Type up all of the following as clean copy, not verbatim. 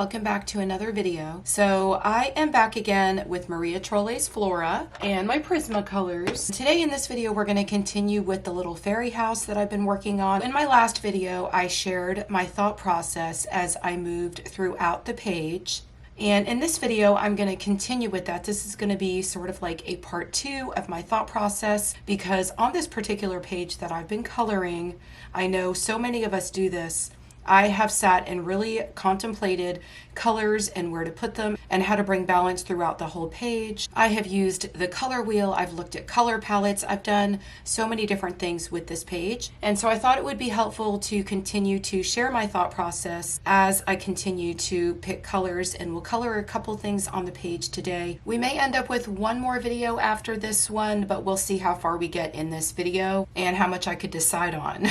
welcome back to another video. So I am back again with Maria Trolle's Flora and my Prismacolors. Today in this video we're going to continue with the little fairy house that I've been working on. In my last video I shared my thought process as I moved throughout the page. And in this video, I'm going to continue with that. This is going to be sort of like a part 2 of my thought process, because on this particular page that I've been coloring, I know so many of us do this. I have sat and really contemplated colors and where to put them and how to bring balance throughout the whole page. I have used the color wheel. I've looked at color palettes. I've done so many different things with this page. And so I thought it would be helpful to continue to share my thought process as I continue to pick colors, and we'll color a couple things on the page today. We may end up with one more video after this one, but we'll see how far we get in this video and how much I could decide on.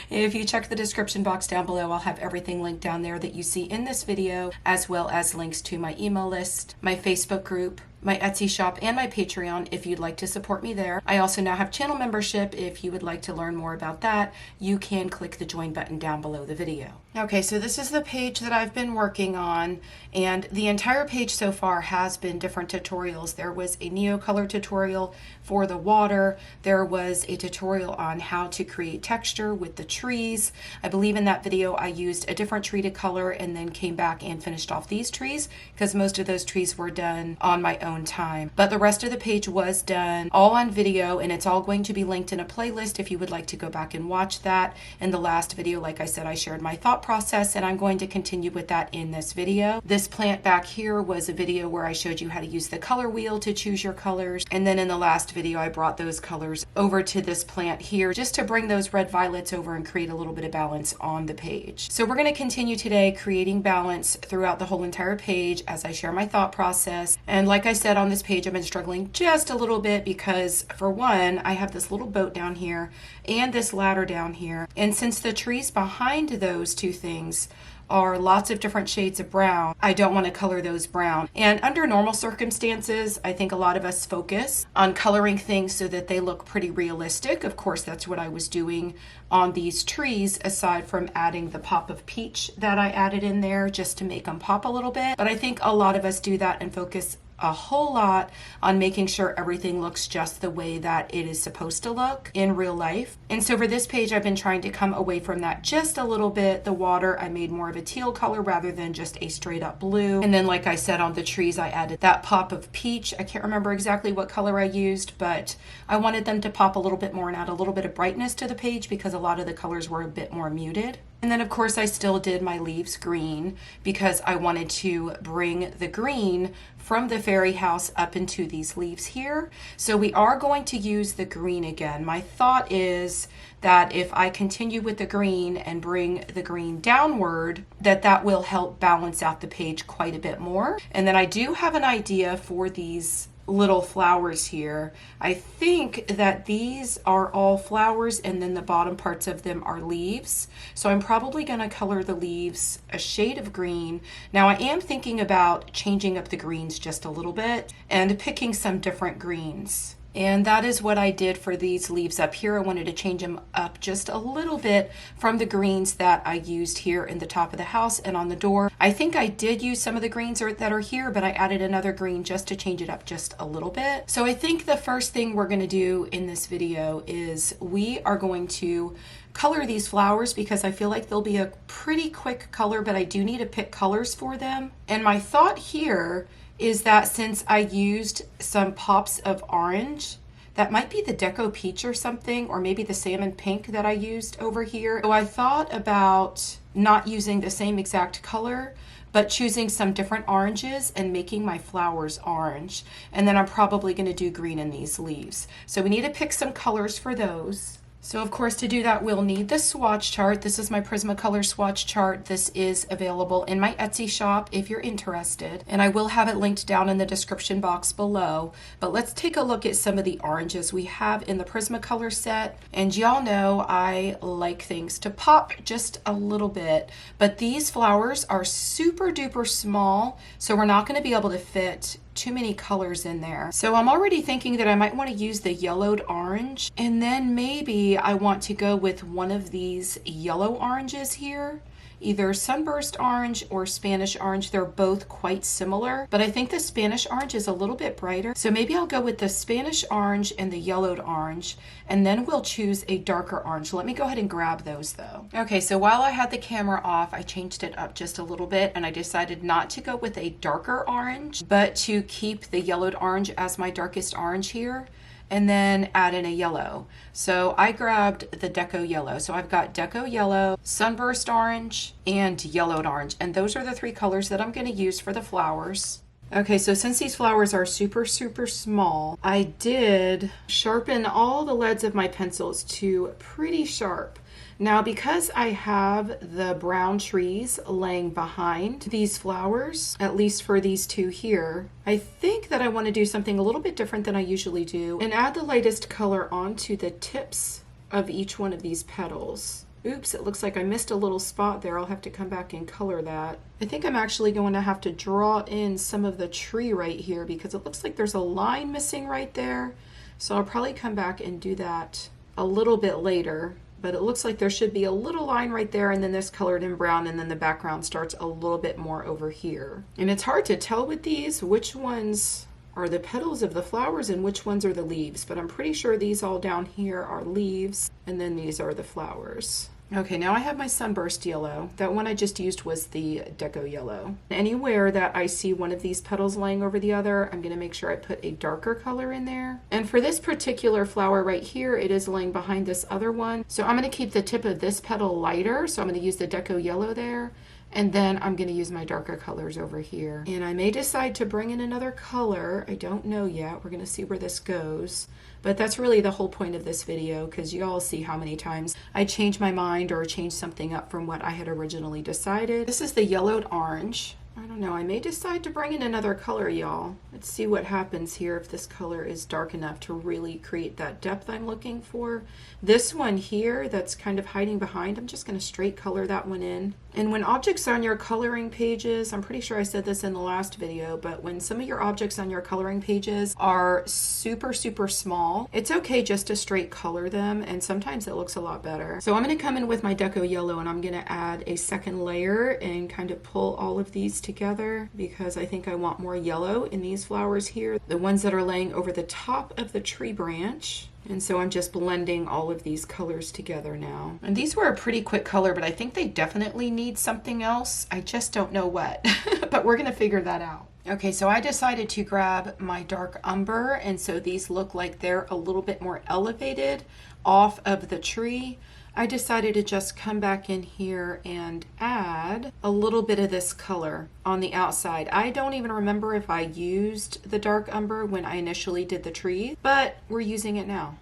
If you check the description box down below, I'll have everything linked down there that you see in this video, as well as links to my email list, my Facebook group, my Etsy shop, and my Patreon if you'd like to support me there. I also now have channel membership. If you would like to learn more about that, you can click the join button down below the video. Okay, so this is the page that I've been working on, and the entire page so far has been different tutorials. There was a Neocolor tutorial for the water. There was a tutorial on how to create texture with the trees. I believe in that video I used a different tree to color and then came back and finished off these trees, because most of those trees were done on my own time. But the rest of the page was done all on video, and it's all going to be linked in a playlist if you would like to go back and watch that. In the last video, like I said, I shared my thought process, and I'm going to continue with that in this video. This plant back here was a video where I showed you how to use the color wheel to choose your colors, and then in the last video I brought those colors over to this plant here just to bring those red violets over and create a little bit of balance on the page. So we're going to continue today creating balance throughout the whole entire page as I share my thought process. And like I said, on this page I've been struggling just a little bit because, for one, I have this little boat down here and this ladder down here, and since the trees behind those two things are lots of different shades of brown, I don't want to color those brown. And under normal circumstances, I think a lot of us focus on coloring things so that they look pretty realistic. Of course, that's what I was doing on these trees, aside from adding the pop of peach that I added in there just to make them pop a little bit. But I think a lot of us do that and focus a whole lot on making sure everything looks just the way that it is supposed to look in real life. And so for this page, I've been trying to come away from that just a little bit. The water, I made more of a teal color rather than just a straight up blue. And then, like I said, on the trees, I added that pop of peach. I can't remember exactly what color I used, but I wanted them to pop a little bit more and add a little bit of brightness to the page because a lot of the colors were a bit more muted. And then of course I still did my leaves green because I wanted to bring the green from the fairy house up into these leaves here. So we are going to use the green again. My thought is that if I continue with the green and bring the green downward, that will help balance out the page quite a bit more. And then I do have an idea for these little flowers here. I think that these are all flowers and then the bottom parts of them are leaves. So I'm probably going to color the leaves a shade of green. Now I am thinking about changing up the greens just a little bit and picking some different greens. And that is what I did for these leaves up here. I wanted to change them up just a little bit from the greens that I used here in the top of the house and on the door. I think I did use some of the greens that are here, but I added another green just to change it up just a little bit. So I think the first thing we're going to do in this video is we are going to color these flowers because I feel like they'll be a pretty quick color, but I do need to pick colors for them. And my thought here is that since I used some pops of orange, that might be the Deco Peach or something, or maybe the Salmon Pink that I used over here. So I thought about not using the same exact color, but choosing some different oranges and making my flowers orange. And then I'm probably going to do green in these leaves. So we need to pick some colors for those. So of course, to do that, we'll need the swatch chart. This is my Prismacolor swatch chart. This is available in my Etsy shop if you're interested, and I will have it linked down in the description box below. But let's take a look at some of the oranges we have in the Prismacolor set. And y'all know I like things to pop just a little bit, but these flowers are super duper small, so we're not going to be able to fit too many colors in there. So I'm already thinking that I might want to use the yellowed orange, and then maybe I want to go with one of these yellow oranges here either sunburst orange or Spanish orange. They're both quite similar, but I think the Spanish orange is a little bit brighter. So maybe I'll go with the Spanish orange and the yellowed orange, and then we'll choose a darker orange. Let me go ahead and grab those though. Okay, so while I had the camera off, I changed it up just a little bit, and I decided not to go with a darker orange, but to keep the yellowed orange as my darkest orange here, and then add in a yellow. So I grabbed the Deco Yellow. So I've got Deco Yellow, Sunburst Orange, and Yellowed Orange. And those are the three colors that I'm gonna use for the flowers. Okay, so since these flowers are super, super small, I did sharpen all the leads of my pencils to pretty sharp. Now, because I have the brown trees laying behind these flowers, at least for these two here, I think that I want to do something a little bit different than I usually do and add the lightest color onto the tips of each one of these petals. Oops, it looks like I missed a little spot there. I'll have to come back and color that. I think I'm actually going to have to draw in some of the tree right here because it looks like there's a line missing right there. So I'll probably come back and do that a little bit later. But it looks like there should be a little line right there, and then this colored in brown, and then the background starts a little bit more over here. And it's hard to tell with these which ones are the petals of the flowers and which ones are the leaves, but I'm pretty sure these all down here are leaves, and then these are the flowers. Okay, now I have my Sunburst Yellow. That one I just used was the Deco Yellow. Anywhere that I see one of these petals laying over the other, I'm gonna make sure I put a darker color in there. And for this particular flower right here, it is laying behind this other one. So I'm gonna keep the tip of this petal lighter, so I'm gonna use the Deco Yellow there. And then I'm going to use my darker colors over here. And I may decide to bring in another color. I don't know yet. We're going to see where this goes. But that's really the whole point of this video, because you all see how many times I change my mind or change something up from what I had originally decided. This is the yellowed orange. I don't know, I may decide to bring in another color, y'all. Let's see what happens here if this color is dark enough to really create that depth I'm looking for. This one here that's kind of hiding behind, I'm just going to straight color that one in. And when objects on your coloring pages, I'm pretty sure I said this in the last video, but when some of your objects on your coloring pages are super, super small, it's okay just to straight color them, and sometimes it looks a lot better. So I'm going to come in with my Deco Yellow, and I'm going to add a second layer and kind of pull all of these together because I think I want more yellow in these flowers here, the ones that are laying over the top of the tree branch. And so I'm just blending all of these colors together now. And these were a pretty quick color, but I think they definitely need something else. I just don't know what, but we're gonna figure that out. Okay, so I decided to grab my dark umber, and so these look like they're a little bit more elevated off of the tree. I decided to just come back in here and add a little bit of this color on the outside. I don't even remember if I used the dark umber when I initially did the tree, but we're using it now.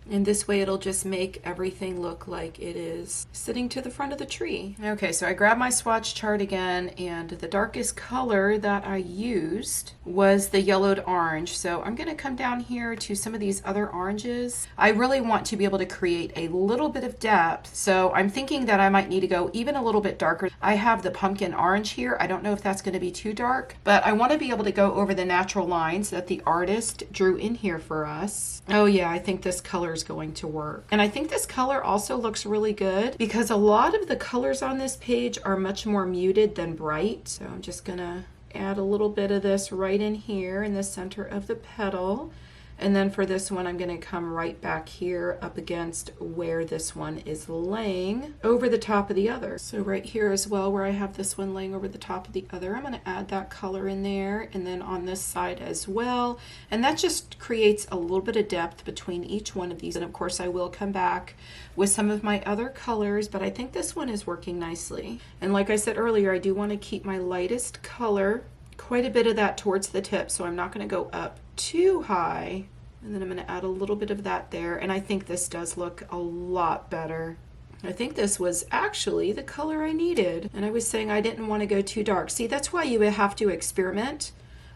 And this way it'll just make everything look like it is sitting to the front of the tree. Okay, so I grabbed my swatch chart again, and the darkest color that I used was the yellowed orange. So I'm gonna come down here to some of these other oranges. I really want to be able to create a little bit of depth, so I'm thinking that I might need to go even a little bit darker. I have the pumpkin orange here. I don't know if that's gonna be too dark, but I wanna be able to go over the natural lines that the artist drew in here for us. Oh yeah, I think this color is going to work. And I think this color also looks really good because a lot of the colors on this page are much more muted than bright. So I'm just gonna add a little bit of this right in here in the center of the petal. And then for this one, I'm going to come right back here up against where this one is laying over the top of the other. So right here as well, where I have this one laying over the top of the other, I'm going to add that color in there, and then on this side as well. And that just creates a little bit of depth between each one of these. And of course, I will come back with some of my other colors, but I think this one is working nicely. And like I said earlier, I do want to keep my lightest color, quite a bit of that towards the tip, so I'm not going to go up too high. And then I'm going to add a little bit of that there, and I think this does look a lot better. I think this was actually the color I needed, and I was saying I didn't want to go too dark. See, that's why you have to experiment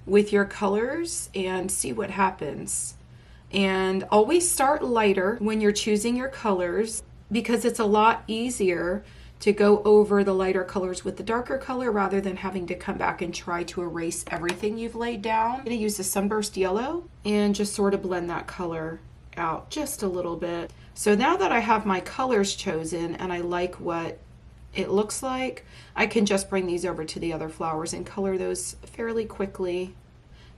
with your colors and see what happens. And always start lighter when you're choosing your colors, because it's a lot easier to go over the lighter colors with the darker color rather than having to come back and try to erase everything you've laid down. I'm going to use the Sunburst Yellow and just sort of blend that color out just a little bit. So now that I have my colors chosen and I like what it looks like I can just bring these over to the other flowers and color those fairly quickly.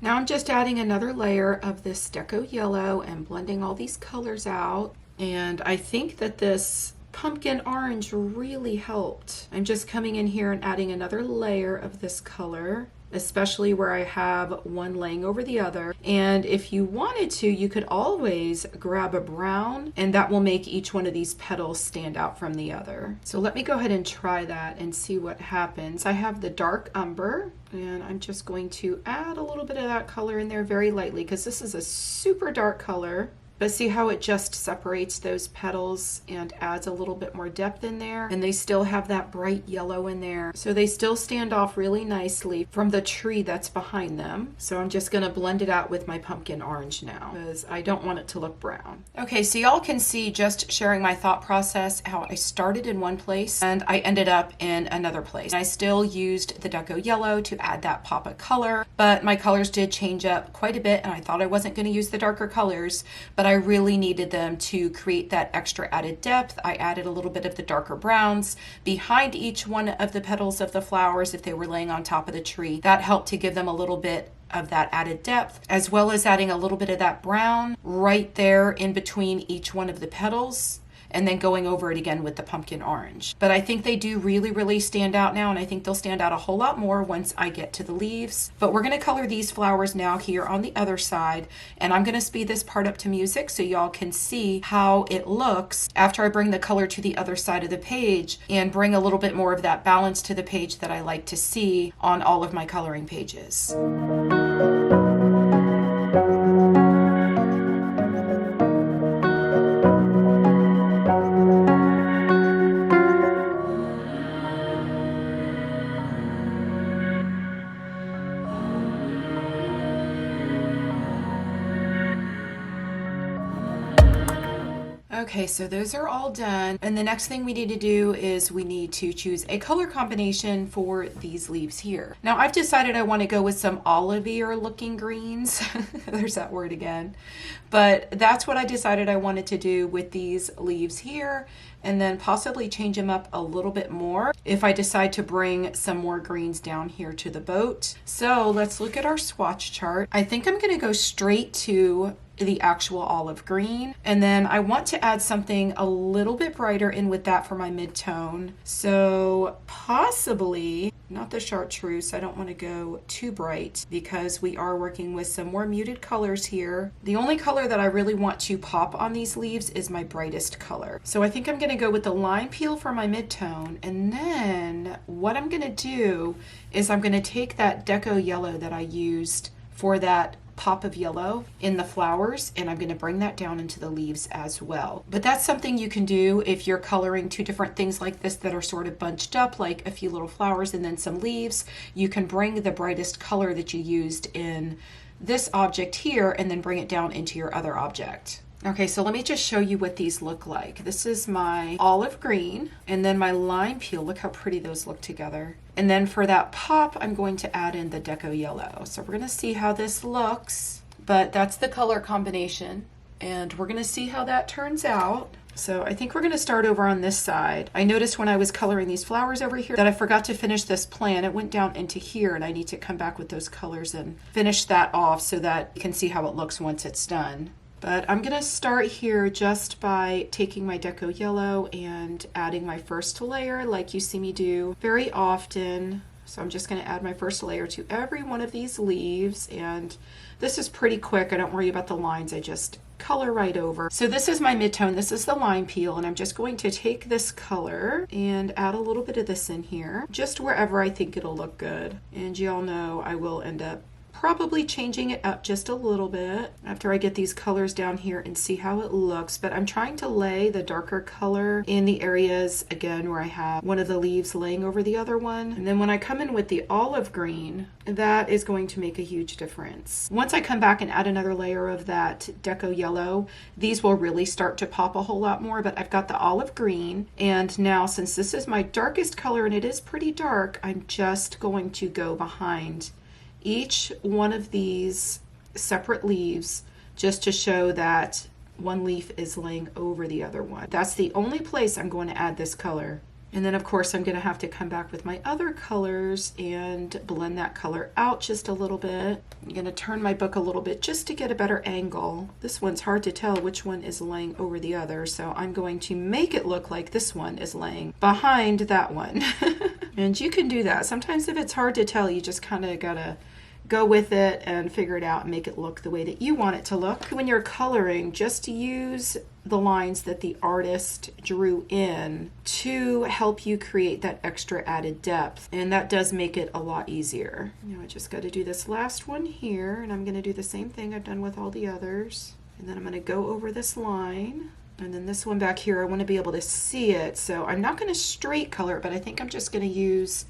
Now I'm just adding another layer of this Deco Yellow and blending all these colors out. And I think that this pumpkin orange really helped. I'm just coming in here and adding another layer of this color, especially where I have one laying over the other. And if you wanted to, you could always grab a brown, and that will make each one of these petals stand out from the other. So let me go ahead and try that and see what happens. I have the dark umber, and I'm just going to add a little bit of that color in there very lightly because this is a super dark color. But see how it just separates those petals and adds a little bit more depth in there, and they still have that bright yellow in there. So they still stand off really nicely from the tree that's behind them. So I'm just gonna blend it out with my pumpkin orange now because I don't want it to look brown. Okay, so y'all can see, just sharing my thought process, how I started in one place and I ended up in another place. I still used the Deco Yellow to add that pop of color, but my colors did change up quite a bit, and I thought I wasn't gonna use the darker colors, but I really needed them to create that extra added depth. I added a little bit of the darker browns behind each one of the petals of the flowers if they were laying on top of the tree. That helped to give them a little bit of that added depth, as well as adding a little bit of that brown right there in between each one of the petals, and then going over it again with the pumpkin orange. But I think they do really stand out now, and I think they'll stand out a whole lot more once I get to the leaves. But we're gonna color these flowers now here on the other side, and I'm gonna speed this part up to music so y'all can see how it looks after I bring the color to the other side of the page and bring a little bit more of that balance to the page that I like to see on all of my coloring pages. Okay, so those are all done. And the next thing we need to do is we need to choose a color combination for these leaves here. Now I've decided I want to go with some olivier looking greens. There's that word again. But that's what I decided I wanted to do with these leaves here, and then possibly change them up a little bit more if I decide to bring some more greens down here to the boat. So let's look at our swatch chart. I think I'm going to go straight to the actual olive green, and then I want to add something a little bit brighter in with that for my mid-tone. So possibly not the chartreuse. I don't want to go too bright because we are working with some more muted colors here. The only color that I really want to pop on these leaves is my brightest color. So I think I'm going to go with the lime peel for my mid-tone, and then what I'm going to do is I'm going to take that Deco Yellow that I used for that pop of yellow in the flowers, and I'm going to bring that down into the leaves as well. But that's something you can do if you're coloring two different things like this that are sort of bunched up, like a few little flowers and then some leaves. You can bring the brightest color that you used in this object here and then bring it down into your other object. Okay, so let me just show you what these look like. This is my olive green, and then my lime peel. Look how pretty those look together. And then for that pop, I'm going to add in the Deco Yellow. So we're gonna see how this looks, but that's the color combination, and we're gonna see how that turns out. So I think we're gonna start over on this side. I noticed when I was coloring these flowers over here that I forgot to finish this plan. It went down into here, and I need to come back with those colors and finish that off so that you can see how it looks once it's done. But I'm gonna start here just by taking my Deco Yellow and adding my first layer like you see me do very often. So I'm just gonna add my first layer to every one of these leaves, and this is pretty quick. I don't worry about the lines, I just color right over. So this is my mid-tone, this is the lime peel, and I'm just going to take this color and add a little bit of this in here, just wherever I think it'll look good. And y'all know I will end up probably changing it up just a little bit after I get these colors down here and see how it looks. But I'm trying to lay the darker color in the areas, again, where I have one of the leaves laying over the other one. And then when I come in with the olive green, that is going to make a huge difference. Once I come back and add another layer of that Deco Yellow, these will really start to pop a whole lot more. But I've got the olive green, and now since this is my darkest color and it is pretty dark, I'm just going to go behind each one of these separate leaves just to show that one leaf is laying over the other one. That's the only place I'm going to add this color. And then of course I'm going to have to come back with my other colors and blend that color out just a little bit. I'm going to turn my book a little bit just to get a better angle. This one's hard to tell which one is laying over the other, so I'm going to make it look like this one is laying behind that one. And you can do that. Sometimes if it's hard to tell, you just kind of gotta go with it and figure it out and make it look the way that you want it to look. When you're coloring, just use the lines that the artist drew in to help you create that extra added depth, and that does make it a lot easier. I just got to do this last one here, and I'm going to do the same thing I've done with all the others, and then I'm going to go over this line. And then this one back here, I want to be able to see it, so I'm not going to straight color it, but I think I'm just going to use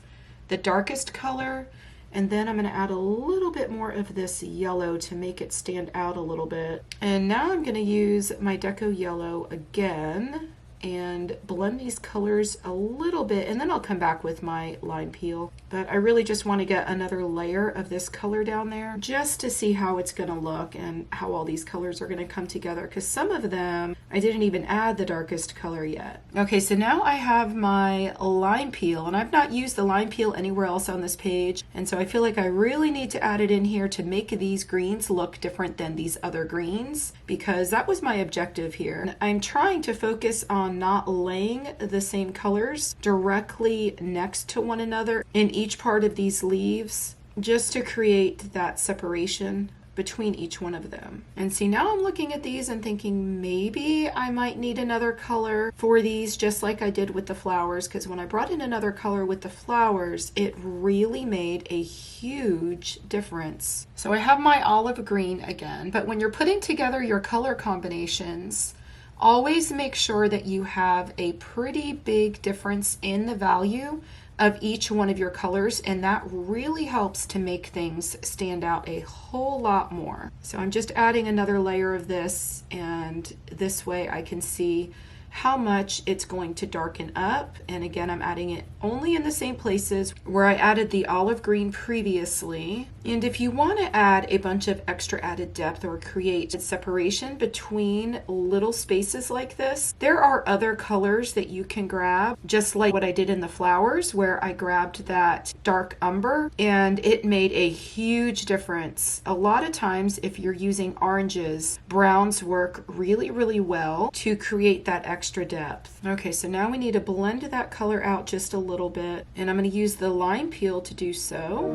the darkest color. And then I'm going to add a little bit more of this yellow to make it stand out a little bit. And now I'm going to use my Deco Yellow again and blend these colors a little bit, and then I'll come back with my line peel. But I really just want to get another layer of this color down there just to see how it's going to look and how all these colors are going to come together, because some of them I didn't even add the darkest color yet. Okay, so now I have my line peel, and I've not used the line peel anywhere else on this page, and so I feel like I really need to add it in here to make these greens look different than these other greens, because that was my objective here. I'm trying to focus on not laying the same colors directly next to one another in each part of these leaves, just to create that separation between each one of them. And see, now I'm looking at these and thinking maybe I might need another color for these, just like I did with the flowers, because when I brought in another color with the flowers, it really made a huge difference. So I have my olive green again, but when you're putting together your color combinations, always make sure that you have a pretty big difference in the value of each one of your colors, and that really helps to make things stand out a whole lot more. So I'm just adding another layer of this, and this way I can see how much it's going to darken up. And again, I'm adding it only in the same places where I added the olive green previously. And if you want to add a bunch of extra added depth or create separation between little spaces like this, there are other colors that you can grab, just like what I did in the flowers, where I grabbed that dark umber and it made a huge difference. A lot of times if you're using oranges, browns work really, really well to create that extra depth. Okay, so now we need to blend that color out just a little bit, and I'm going to use the line peel to do so.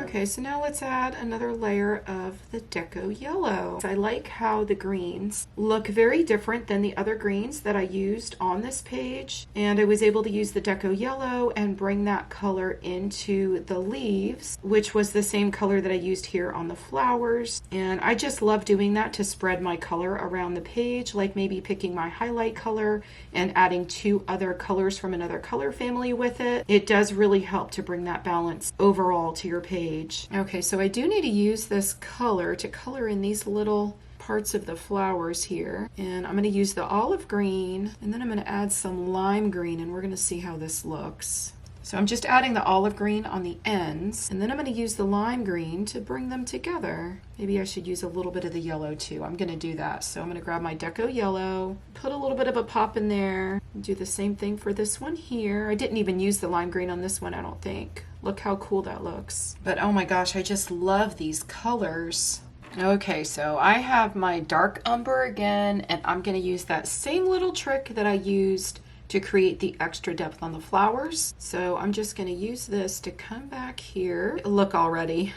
Okay, so now let's add another layer of the Deco Yellow. I like how the greens look very different than the other greens that I used on this page, and I was able to use the Deco Yellow and bring that color into the leaves, which was the same color that I used here on the flowers. And I just love doing that to spread my color around the page, like maybe picking my highlight color and adding 2 other colors from another color family with it. It does really help to bring that balance overall to your page. Okay, so I do need to use this color to color in these little parts of the flowers here. And I'm going to use the olive green, and then I'm going to add some lime green, and we're going to see how this looks. So I'm just adding the olive green on the ends, and then I'm going to use the lime green to bring them together. Maybe I should use a little bit of the yellow too. I'm going to do that. So I'm going to grab my Deco Yellow, put a little bit of a pop in there, and do the same thing for this one here. I didn't even use the lime green on this one, I don't think. Look how cool that looks. But oh my gosh, I just love these colors. Okay, so I have my dark umber again, and I'm going to use that same little trick that I used to create the extra depth on the flowers. So I'm just going to use this to come back here. Look already.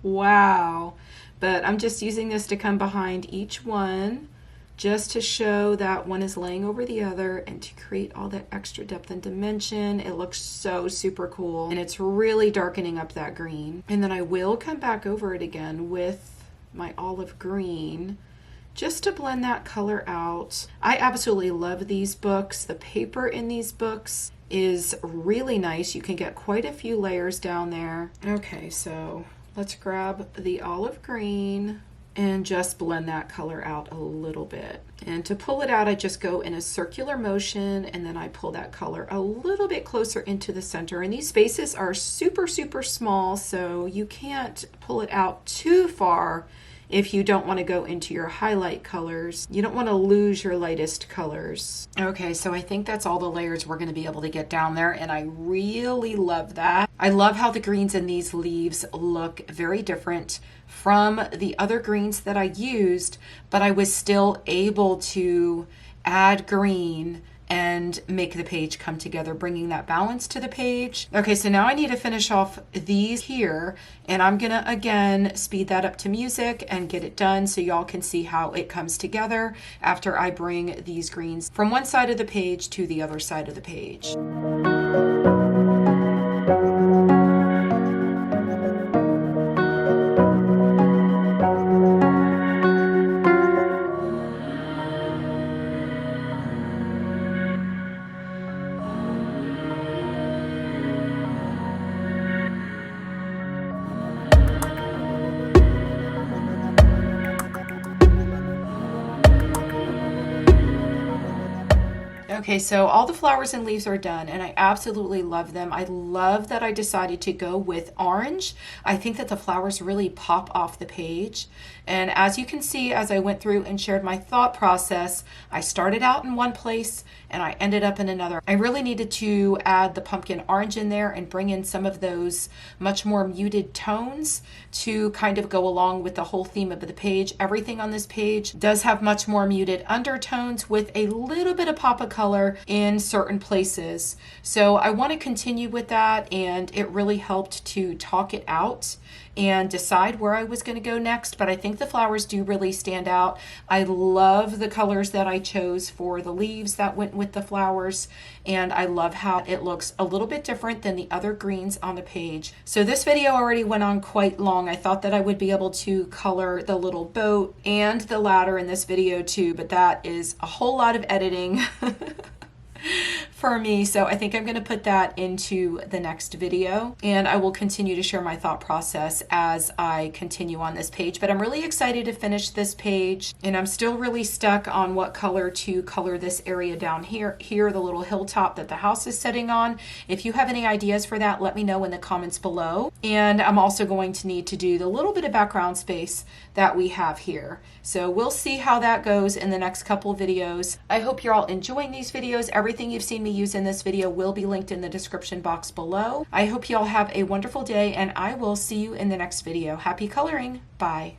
Wow. But I'm just using this to come behind each one, just to show that one is laying over the other and to create all that extra depth and dimension. It looks so super cool, and it's really darkening up that green. And then I will come back over it again with my olive green just to blend that color out. I absolutely love these books. The paper in these books is really nice. You can get quite a few layers down there. Okay, so let's grab the olive green and just blend that color out a little bit. And to pull it out, I just go in a circular motion, and then I pull that color a little bit closer into the center. And these spaces are super, super small, so you can't pull it out too far if you don't want to go into your highlight colors. You don't want to lose your lightest colors. Okay, so I think that's all the layers we're going to be able to get down there, and I really love that. I love how the greens in these leaves look very different from the other greens that I used, but I was still able to add green and make the page come together, bringing that balance to the page. Okay, so now I need to finish off these here, and I'm gonna again speed that up to music and get it done so y'all can see how it comes together after I bring these greens from one side of the page to the other side of the page. Okay, so all the flowers and leaves are done, and I absolutely love them. I love that I decided to go with orange. I think that the flowers really pop off the page. And as you can see, as I went through and shared my thought process, I started out in one place and I ended up in another. I really needed to add the pumpkin orange in there and bring in some of those much more muted tones to kind of go along with the whole theme of the page. Everything on this page does have much more muted undertones with a little bit of pop of color in certain places. So I want to continue with that, and it really helped to talk it out and decide where I was going to go next. But I think the flowers do really stand out. I love the colors that I chose for the leaves that went with the flowers, and I love how it looks a little bit different than the other greens on the page. So this video already went on quite long. I thought that I would be able to color the little boat and the ladder in this video too, but that is a whole lot of editing for me. So I think I'm going to put that into the next video, and I will continue to share my thought process as I continue on this page. But I'm really excited to finish this page, and I'm still really stuck on what color to color this area down here, the little hilltop that the house is sitting on. If you have any ideas for that, let me know in the comments below. And I'm also going to need to do the little bit of background space that we have here. So we'll see how that goes in the next couple videos. I hope you're all enjoying these videos. Everything you've seen me use in this video will be linked in the description box below. I hope you all have a wonderful day, and I will see you in the next video. Happy coloring. Bye.